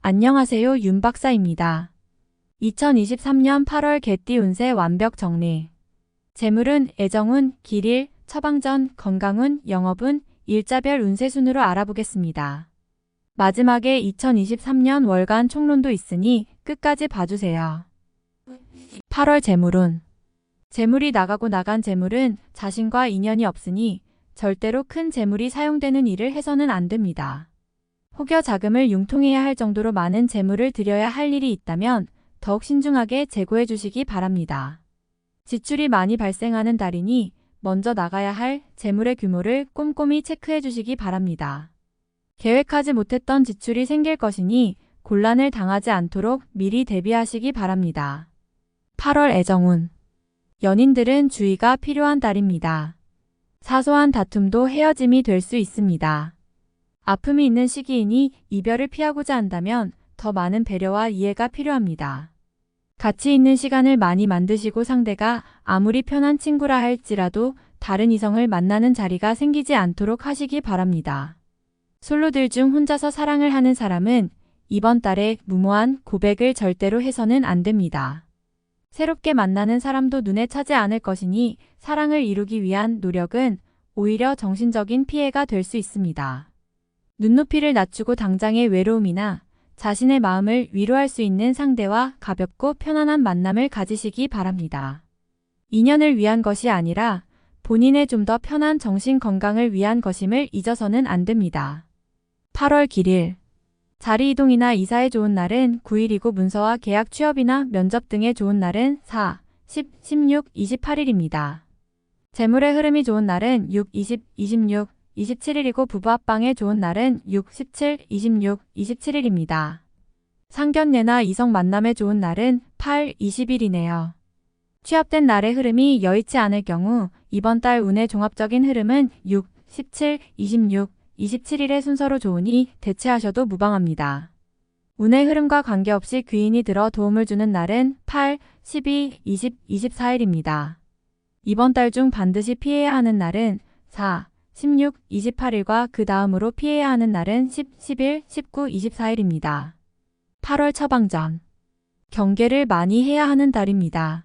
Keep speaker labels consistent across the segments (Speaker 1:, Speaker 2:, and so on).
Speaker 1: 안녕하세요, 윤 박사입니다. 2023년 8월 개띠 운세 완벽 정리. 재물운, 애정운, 길일, 처방전, 건강운, 영업운, 일자별 운세 순으로 알아보겠습니다. 마지막에 2023년 월간 총론도 있으니 끝까지 봐주세요. 8월 재물운. 재물이 나가고 나간 재물은 자신과 인연이 없으니 절대로 큰 재물이 사용되는 일을 해서는 안 됩니다. 혹여 자금을 융통해야 할 정도로 많은 재물을 들여야 할 일이 있다면 더욱 신중하게 재고해 주시기 바랍니다. 지출이 많이 발생하는 달이니 먼저 나가야 할 재물의 규모를 꼼꼼히 체크해 주시기 바랍니다. 계획하지 못했던 지출이 생길 것이니 곤란을 당하지 않도록 미리 대비하시기 바랍니다. 8월 애정운. 연인들은 주의가 필요한 달입니다. 사소한 다툼도 헤어짐이 될 수 있습니다. 아픔이 있는 시기이니 이별을 피하고자 한다면 더 많은 배려와 이해가 필요합니다. 가치 있는 시간을 많이 만드시고 상대가 아무리 편한 친구라 할지라도 다른 이성을 만나는 자리가 생기지 않도록 하시기 바랍니다. 솔로들 중 혼자서 사랑을 하는 사람은 이번 달에 무모한 고백을 절대로 해서는 안 됩니다. 새롭게 만나는 사람도 눈에 차지 않을 것이니 사랑을 이루기 위한 노력은 오히려 정신적인 피해가 될 수 있습니다. 눈높이를 낮추고 당장의 외로움이나 자신의 마음을 위로할 수 있는 상대와 가볍고 편안한 만남을 가지시기 바랍니다. 인연을 위한 것이 아니라 본인의 좀 더 편한 정신 건강을 위한 것임을 잊어서는 안 됩니다. 8월 길일. 자리 이동이나 이사에 좋은 날은 9일이고 문서와 계약 취업이나 면접 등에 좋은 날은 4, 10, 16, 28일입니다. 재물의 흐름이 좋은 날은 6, 20, 26, 27일이고 부부 합방에 좋은 날은 6, 17, 26, 27일입니다. 상견례나 이성 만남에 좋은 날은 8, 20일이네요. 취업된 날의 흐름이 여의치 않을 경우 이번 달 운의 종합적인 흐름은 6, 17, 26, 27일의 순서로 좋으니 대체하셔도 무방합니다. 운의 흐름과 관계없이 귀인이 들어 도움을 주는 날은 8, 12, 20, 24일입니다. 이번 달 중 반드시 피해야 하는 날은 4, 16, 28일과 그 다음으로 피해야 하는 날은 10, 11, 19, 24일입니다. 8월 처방전. 경계를 많이 해야 하는 달입니다.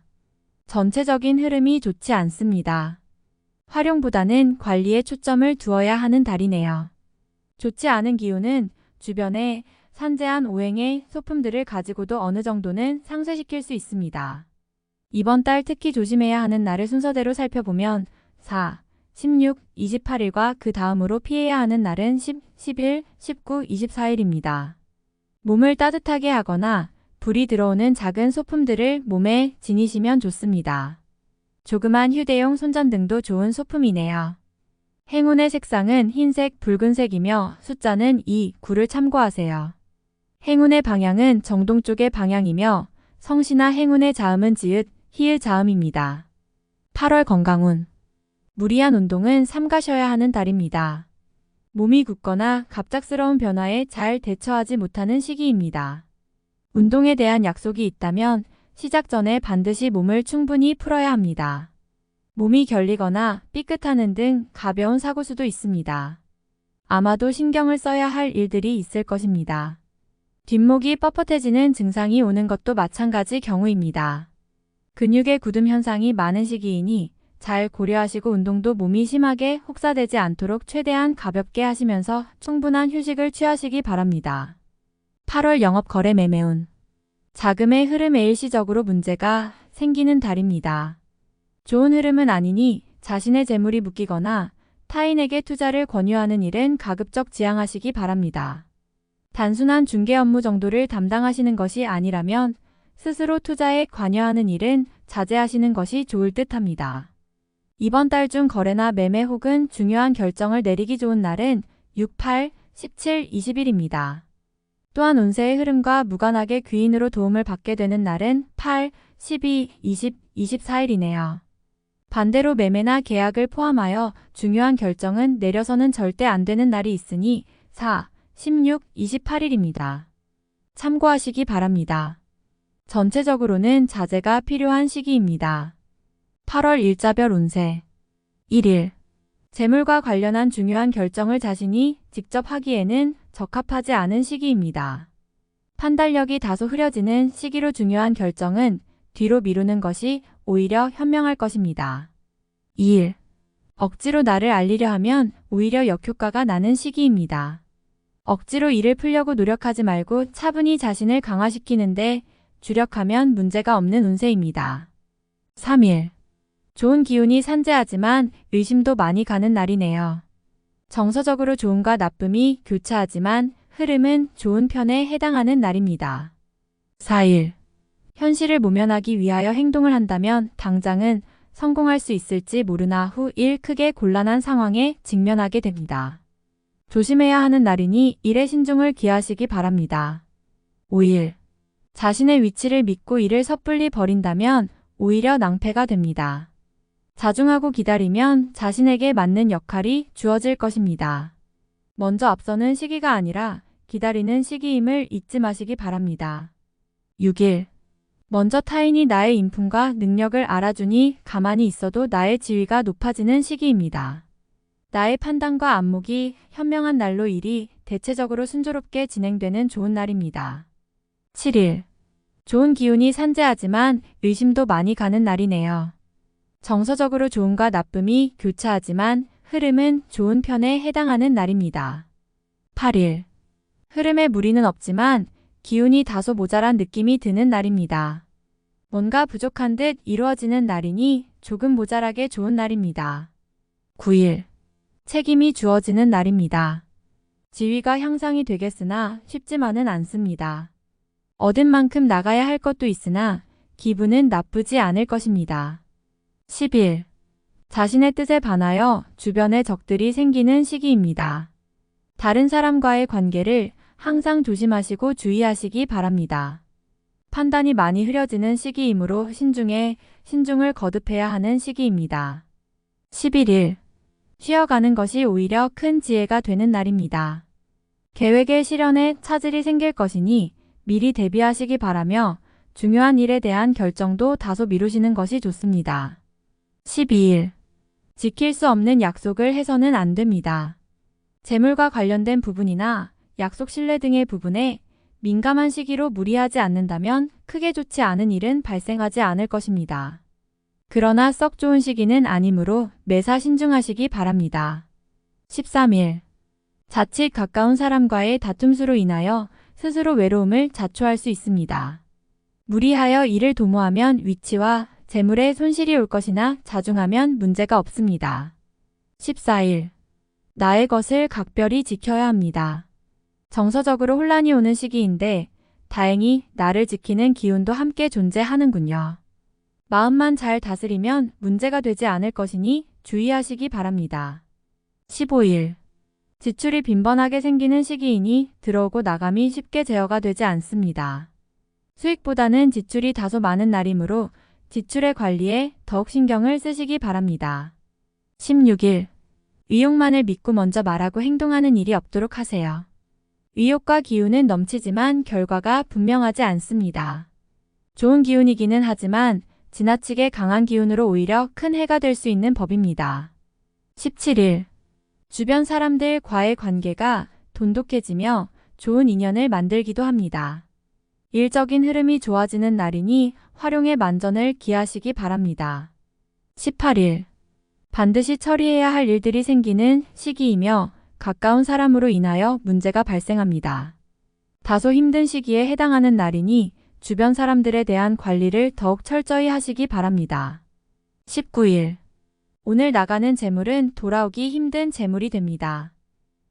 Speaker 1: 전체적인 흐름이 좋지 않습니다. 활용보다는 관리에 초점을 두어야 하는 달이네요. 좋지 않은 기운은 주변에 산재한 오행의 소품들을 가지고도 어느 정도는 상쇄시킬 수 있습니다. 이번 달 특히 조심해야 하는 날을 순서대로 살펴보면 4, 16, 28일과 그 다음으로 피해야 하는 날은 10, 11, 19, 24일입니다. 몸을 따뜻하게 하거나 불이 들어오는 작은 소품들을 몸에 지니시면 좋습니다. 조그만 휴대용 손전등도 좋은 소품이네요. 행운의 색상은 흰색, 붉은색이며 숫자는 2, 9를 참고하세요. 행운의 방향은 정동 쪽의 방향이며 성씨나 행운의 자음은 지읒, 히읗 자음입니다. 8월 건강운. 무리한 운동은 삼가셔야 하는 달입니다. 몸이 굳거나 갑작스러운 변화에 잘 대처하지 못하는 시기입니다. 운동에 대한 약속이 있다면 시작 전에 반드시 몸을 충분히 풀어야 합니다. 몸이 결리거나 삐끗하는 등 가벼운 사고수도 있습니다. 아마도 신경을 써야 할 일들이 있을 것입니다. 뒷목이 뻣뻣해지는 증상이 오는 것도 마찬가지 경우입니다. 근육의 굳음 현상이 많은 시기이니 잘 고려하시고 운동도 몸이 심하게 혹사되지 않도록 최대한 가볍게 하시면서 충분한 휴식을 취하시기 바랍니다. 8월 영업 거래 매매운. 자금의 흐름에 일시적으로 문제가 생기는 달입니다. 좋은 흐름은 아니니 자신의 재물이 묶이거나 타인에게 투자를 권유하는 일은 가급적 지양하시기 바랍니다. 단순한 중개 업무 정도를 담당하시는 것이 아니라면 스스로 투자에 관여하는 일은 자제하시는 것이 좋을 듯합니다. 이번 달 중 거래나 매매 혹은 중요한 결정을 내리기 좋은 날은 6, 8, 17, 20일입니다. 또한 운세의 흐름과 무관하게 귀인으로 도움을 받게 되는 날은 8, 12, 20, 24일이네요. 반대로 매매나 계약을 포함하여 중요한 결정은 내려서는 절대 안 되는 날이 있으니 4, 16, 28일입니다. 참고하시기 바랍니다. 전체적으로는 자제가 필요한 시기입니다. 8월 일자별 운세. 1일. 재물과 관련한 중요한 결정을 자신이 직접 하기에는 적합하지 않은 시기입니다. 판단력이 다소 흐려지는 시기로 중요한 결정은 뒤로 미루는 것이 오히려 현명할 것입니다. 2일. 억지로 나를 알리려 하면 오히려 역효과가 나는 시기입니다. 억지로 일을 풀려고 노력하지 말고 차분히 자신을 강화시키는데 주력하면 문제가 없는 운세입니다. 3일. 좋은 기운이 산재하지만 의심도 많이 가는 날이네요. 정서적으로 좋음과 나쁨이 교차하지만 흐름은 좋은 편에 해당하는 날입니다. 4일. 현실을 모면하기 위하여 행동을 한다면 당장은 성공할 수 있을지 모르나 후 일 크게 곤란한 상황에 직면하게 됩니다. 조심해야 하는 날이니 일에 신중을 기하시기 바랍니다. 5일. 자신의 위치를 믿고 일을 섣불리 버린다면 오히려 낭패가 됩니다. 자중하고 기다리면 자신에게 맞는 역할이 주어질 것입니다. 먼저 앞서는 시기가 아니라 기다리는 시기임을 잊지 마시기 바랍니다. 6일. 먼저 타인이 나의 인품과 능력을 알아주니 가만히 있어도 나의 지위가 높아지는 시기입니다. 나의 판단과 안목이 현명한 날로 일이 대체적으로 순조롭게 진행되는 좋은 날입니다. 7일. 좋은 기운이 산재하지만 의심도 많이 가는 날이네요. 정서적으로 좋음과 나쁨이 교차하지만 흐름은 좋은 편에 해당하는 날입니다. 8일. 흐름에 무리는 없지만 기운이 다소 모자란 느낌이 드는 날입니다. 뭔가 부족한 듯 이루어지는 날이니 조금 모자라게 좋은 날입니다. 9일. 책임이 주어지는 날입니다. 지위가 향상이 되겠으나 쉽지만은 않습니다. 얻은 만큼 나가야 할 것도 있으나 기분은 나쁘지 않을 것입니다. 10일. 자신의 뜻에 반하여 주변에 적들이 생기는 시기입니다. 다른 사람과의 관계를 항상 조심하시고 주의하시기 바랍니다. 판단이 많이 흐려지는 시기이므로 신중을 거듭해야 하는 시기입니다. 11일. 쉬어가는 것이 오히려 큰 지혜가 되는 날입니다. 계획의 실현에 차질이 생길 것이니 미리 대비하시기 바라며 중요한 일에 대한 결정도 다소 미루시는 것이 좋습니다. 12일. 지킬 수 없는 약속을 해서는 안 됩니다. 재물과 관련된 부분이나 약속 신뢰 등의 부분에 민감한 시기로 무리하지 않는다면 크게 좋지 않은 일은 발생하지 않을 것입니다. 그러나 썩 좋은 시기는 아니므로 매사 신중하시기 바랍니다. 13일. 자칫 가까운 사람과의 다툼수로 인하여 스스로 외로움을 자초할 수 있습니다. 무리하여 일을 도모하면 위치와 재물에 손실이 올 것이나 자중하면 문제가 없습니다. 14일. 나의 것을 각별히 지켜야 합니다. 정서적으로 혼란이 오는 시기인데 다행히 나를 지키는 기운도 함께 존재하는군요. 마음만 잘 다스리면 문제가 되지 않을 것이니 주의하시기 바랍니다. 15일. 지출이 빈번하게 생기는 시기이니 들어오고 나감이 쉽게 제어가 되지 않습니다. 수익보다는 지출이 다소 많은 날이므로 지출의 관리에 더욱 신경을 쓰시기 바랍니다. 16일. 의욕만을 믿고 먼저 말하고 행동하는 일이 없도록 하세요. 의욕과 기운은 넘치지만 결과가 분명하지 않습니다. 좋은 기운이기는 하지만 지나치게 강한 기운으로 오히려 큰 해가 될 수 있는 법입니다. 17일. 주변 사람들과의 관계가 돈독해지며 좋은 인연을 만들기도 합니다. 일적인 흐름이 좋아지는 날이니 활용의 만전을 기하시기 바랍니다. 18일. 반드시 처리해야 할 일들이 생기는 시기이며 가까운 사람으로 인하여 문제가 발생합니다. 다소 힘든 시기에 해당하는 날이니 주변 사람들에 대한 관리를 더욱 철저히 하시기 바랍니다. 19일. 오늘 나가는 재물은 돌아오기 힘든 재물이 됩니다.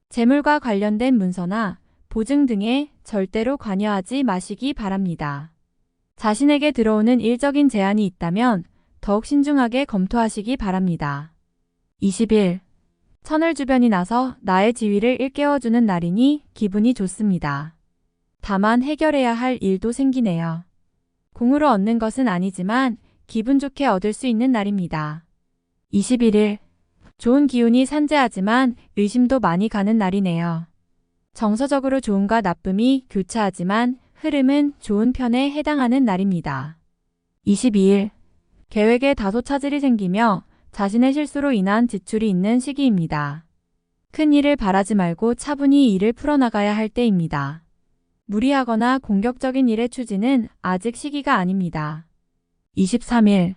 Speaker 1: 재물과 관련된 문서나 보증 등에 절대로 관여하지 마시기 바랍니다. 자신에게 들어오는 일적인 제안이 있다면 더욱 신중하게 검토하시기 바랍니다. 20일. 천을 주변이 나서 나의 지위를 일깨워주는 날이니 기분이 좋습니다. 다만 해결해야 할 일도 생기네요. 공으로 얻는 것은 아니지만 기분 좋게 얻을 수 있는 날입니다. 21일. 좋은 기운이 산재하지만 의심도 많이 가는 날이네요. 정서적으로 좋음과 나쁨이 교차하지만 흐름은 좋은 편에 해당하는 날입니다. 22일. 계획에 다소 차질이 생기며 자신의 실수로 인한 지출이 있는 시기입니다. 큰 일을 바라지 말고 차분히 일을 풀어나가야 할 때입니다. 무리하거나 공격적인 일의 추진은 아직 시기가 아닙니다. 23일.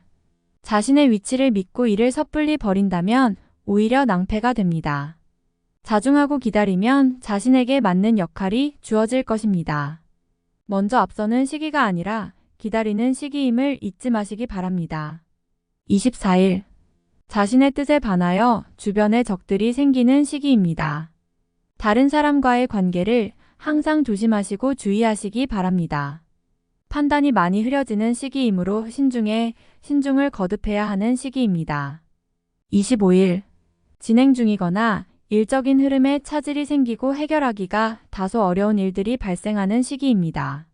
Speaker 1: 자신의 위치를 믿고 일을 섣불리 버린다면 오히려 낭패가 됩니다. 자중하고 기다리면 자신에게 맞는 역할이 주어질 것입니다. 먼저 앞서는 시기가 아니라 기다리는 시기임을 잊지 마시기 바랍니다. 24일. 자신의 뜻에 반하여 주변에 적들이 생기는 시기입니다. 다른 사람과의 관계를 항상 조심하시고 주의하시기 바랍니다. 판단이 많이 흐려지는 시기이므로 신중을 거듭해야 하는 시기입니다. 25일. 진행 중이거나 일적인 흐름에 차질이 생기고 해결하기가 다소 어려운 일들이 발생하는 시기입니다.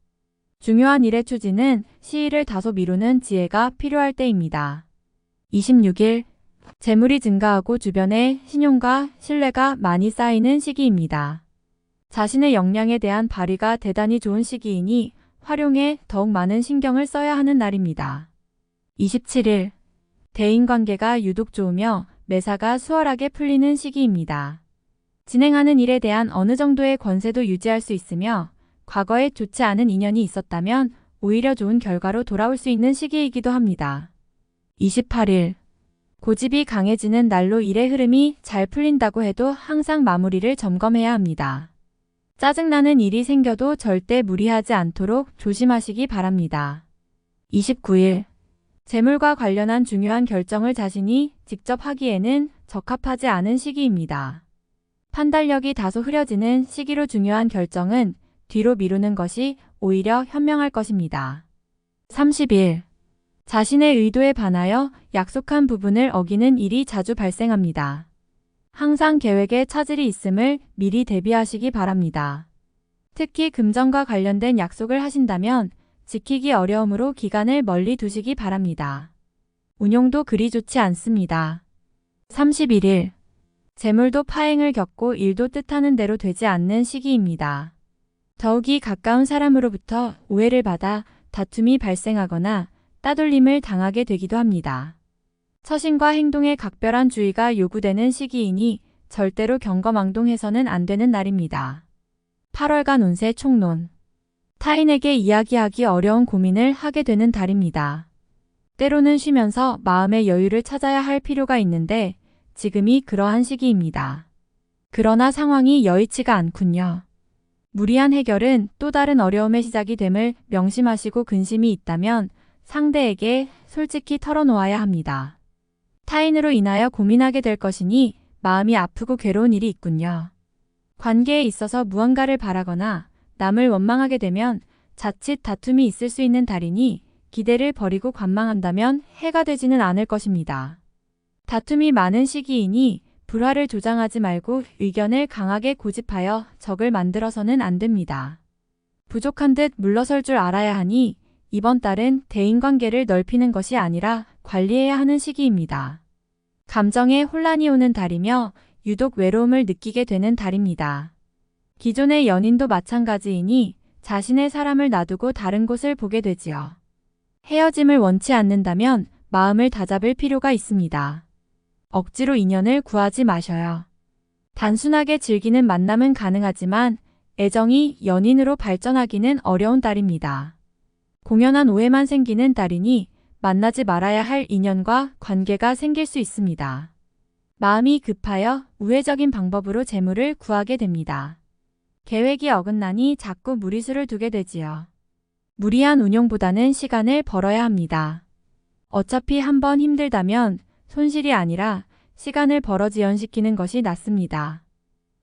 Speaker 1: 중요한 일의 추진은 시일을 다소 미루는 지혜가 필요할 때입니다. 26일. 재물이 증가하고 주변에 신용과 신뢰가 많이 쌓이는 시기입니다. 자신의 역량에 대한 발휘가 대단히 좋은 시기이니 활용에 더욱 많은 신경을 써야 하는 날입니다. 27일. 대인관계가 유독 좋으며 매사가 수월하게 풀리는 시기입니다. 진행하는 일에 대한 어느 정도의 권세도 유지할 수 있으며 과거에 좋지 않은 인연이 있었다면 오히려 좋은 결과로 돌아올 수 있는 시기이기도 합니다. 28일. 고집이 강해지는 날로 일의 흐름이 잘 풀린다고 해도 항상 마무리를 점검해야 합니다. 짜증나는 일이 생겨도 절대 무리하지 않도록 조심하시기 바랍니다. 29일. 재물과 관련한 중요한 결정을 자신이 직접 하기에는 적합하지 않은 시기입니다. 판단력이 다소 흐려지는 시기로 중요한 결정은 뒤로 미루는 것이 오히려 현명할 것입니다. 30일. 자신의 의도에 반하여 약속한 부분을 어기는 일이 자주 발생합니다. 항상 계획에 차질이 있음을 미리 대비하시기 바랍니다. 특히 금전과 관련된 약속을 하신다면 지키기 어려우므로 기간을 멀리 두시기 바랍니다. 운용도 그리 좋지 않습니다. 31일. 재물도 파행을 겪고 일도 뜻하는 대로 되지 않는 시기입니다. 더욱이 가까운 사람으로부터 오해를 받아 다툼이 발생하거나 따돌림을 당하게 되기도 합니다. 처신과 행동에 각별한 주의가 요구되는 시기이니 절대로 경거망동해서는 안 되는 날입니다. 8월간 운세 총론. 타인에게 이야기하기 어려운 고민을 하게 되는 달입니다. 때로는 쉬면서 마음의 여유를 찾아야 할 필요가 있는데 지금이 그러한 시기입니다. 그러나 상황이 여의치가 않군요. 무리한 해결은 또 다른 어려움의 시작이 됨을 명심하시고 근심이 있다면 상대에게 솔직히 털어놓아야 합니다. 타인으로 인하여 고민하게 될 것이니 마음이 아프고 괴로운 일이 있군요. 관계에 있어서 무언가를 바라거나 남을 원망하게 되면 자칫 다툼이 있을 수 있는 달이니 기대를 버리고 관망한다면 해가 되지는 않을 것입니다. 다툼이 많은 시기이니 불화를 조장하지 말고 의견을 강하게 고집하여 적을 만들어서는 안 됩니다. 부족한 듯 물러설 줄 알아야 하니 이번 달은 대인관계를 넓히는 것이 아니라 관리해야 하는 시기입니다. 감정에 혼란이 오는 달이며 유독 외로움을 느끼게 되는 달입니다. 기존의 연인도 마찬가지이니 자신의 사람을 놔두고 다른 곳을 보게 되지요. 헤어짐을 원치 않는다면 마음을 다잡을 필요가 있습니다. 억지로 인연을 구하지 마셔요. 단순하게 즐기는 만남은 가능하지만 애정이 연인으로 발전하기는 어려운 달입니다. 공연한 오해만 생기는 달이니 만나지 말아야 할 인연과 관계가 생길 수 있습니다. 마음이 급하여 우회적인 방법으로 재물을 구하게 됩니다. 계획이 어긋나니 자꾸 무리수를 두게 되지요. 무리한 운용보다는 시간을 벌어야 합니다. 어차피 한번 힘들다면 손실이 아니라 시간을 벌어 지연시키는 것이 낫습니다.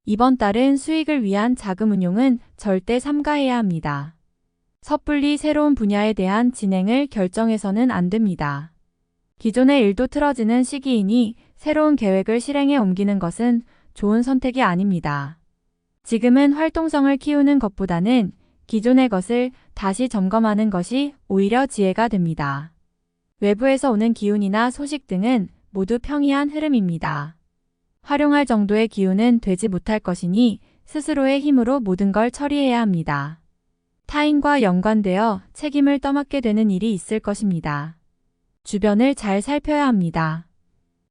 Speaker 1: 이번 달은 수익을 위한 자금 운용은 절대 삼가해야 합니다. 섣불리 새로운 분야에 대한 진행을 결정해서는 안 됩니다. 기존의 일도 틀어지는 시기이니 새로운 계획을 실행에 옮기는 것은 좋은 선택이 아닙니다. 지금은 활동성을 키우는 것보다는 기존의 것을 다시 점검하는 것이 오히려 지혜가 됩니다. 외부에서 오는 기운이나 소식 등은 모두 평이한 흐름입니다. 활용할 정도의 기운은 되지 못할 것이니 스스로의 힘으로 모든 걸 처리해야 합니다. 타인과 연관되어 책임을 떠맡게 되는 일이 있을 것입니다. 주변을 잘 살펴야 합니다.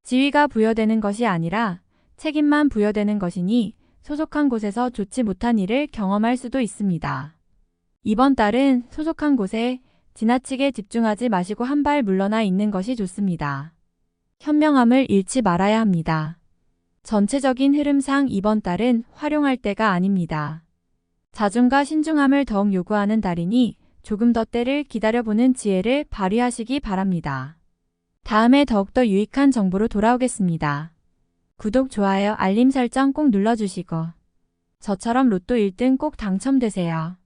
Speaker 1: 지위가 부여되는 것이 아니라 책임만 부여되는 것이니 소속한 곳에서 좋지 못한 일을 경험할 수도 있습니다. 이번 달은 소속한 곳에 지나치게 집중하지 마시고 한 발 물러나 있는 것이 좋습니다. 현명함을 잃지 말아야 합니다. 전체적인 흐름상 이번 달은 활용할 때가 아닙니다. 자중과 신중함을 더욱 요구하는 달이니 조금 더 때를 기다려보는 지혜를 발휘하시기 바랍니다. 다음에 더욱더 유익한 정보로 돌아오겠습니다. 구독, 좋아요, 알림 설정 꼭 눌러주시고 저처럼 로또 1등 꼭 당첨되세요.